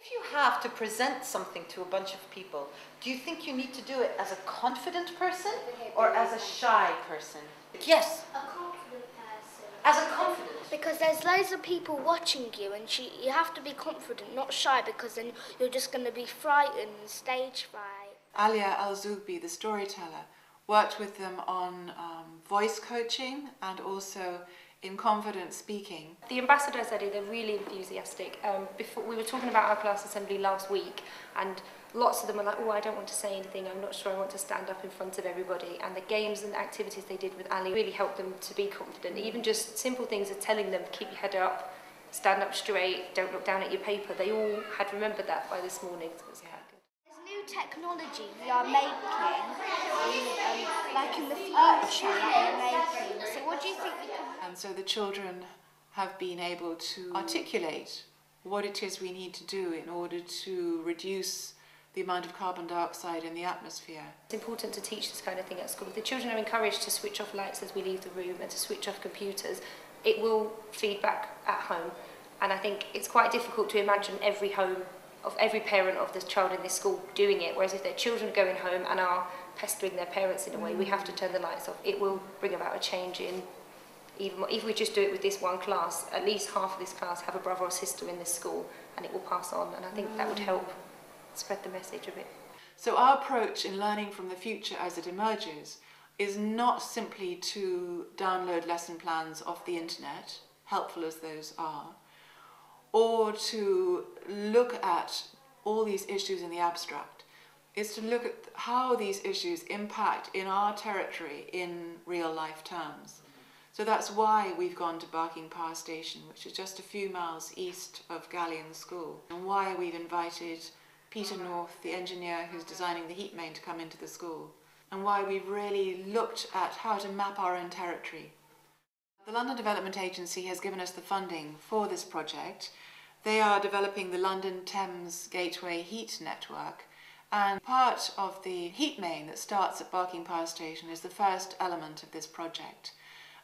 If you have to present something to a bunch of people, do you think you need to do it as a confident person or as a shy person? Yes. A confident person. As a confident. Because there's loads of people watching you, and you have to be confident, not shy, because then you're just going to be frightened, stage fright. Alia Al-Zougbi, the storyteller, worked with them on voice coaching and also in confident speaking. The ambassadors, Eddie, they're really enthusiastic. Before we were talking about our class assembly last week, and lots of them are like, oh, I don't want to say anything, I'm not sure I want to stand up in front of everybody. And the games and activities they did with Ali really helped them to be confident. Even just simple things of telling them, keep your head up, stand up straight, don't look down at your paper. They all had remembered that by this morning, so it was quite good. There's new technology we are making, like in the future, that we're making. So what do you think we can... And so the children have been able to articulate what it is we need to do in order to reduce the amount of carbon dioxide in the atmosphere. It's important to teach this kind of thing at school. The children are encouraged to switch off lights as we leave the room and to switch off computers. It will feed back at home, and I think it's quite difficult to imagine every home of every parent of the child in this school doing it, whereas if their children are going home and are pestering their parents in a way, we have to turn the lights off. It will bring about a change in, even more. If we just do it with this one class, at least half of this class have a brother or sister in this school, and it will pass on, and I think that would help spread the message a bit. So our approach in learning from the future as it emerges is not simply to download lesson plans off the internet, helpful as those are, or to look at all these issues in the abstract. It's to look at how these issues impact in our territory in real life terms. So that's why we've gone to Barking Power Station, which is just a few miles east of Gallions School, and why we've invited Peter North, the engineer who's designing the heat main, to come into the school, and why we've really looked at how to map our own territory. The London Development Agency has given us the funding for this project. They are developing the London Thames Gateway Heat Network, and part of the heat main that starts at Barking Power Station is the first element of this project.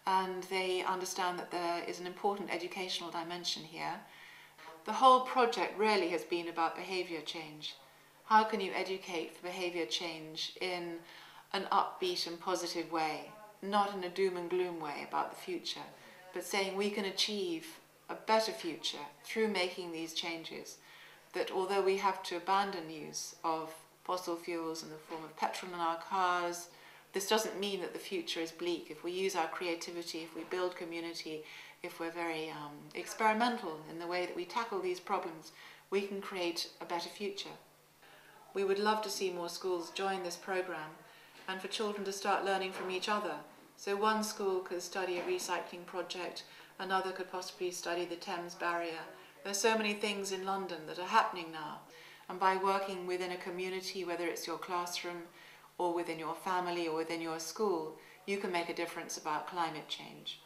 And they understand that there is an important educational dimension here. The whole project really has been about behaviour change. How can you educate for behaviour change in an upbeat and positive way, not in a doom and gloom way about the future, but saying we can achieve a better future through making these changes, that although we have to abandon use of fossil fuels in the form of petrol in our cars, this doesn't mean that the future is bleak. If we use our creativity, if we build community, if we're very experimental in the way that we tackle these problems, we can create a better future. We would love to see more schools join this program and for children to start learning from each other. So one school could study a recycling project, another could possibly study the Thames barrier. There's so many things in London that are happening now, and by working within a community, whether it's your classroom or within your family or within your school, you can make a difference about climate change.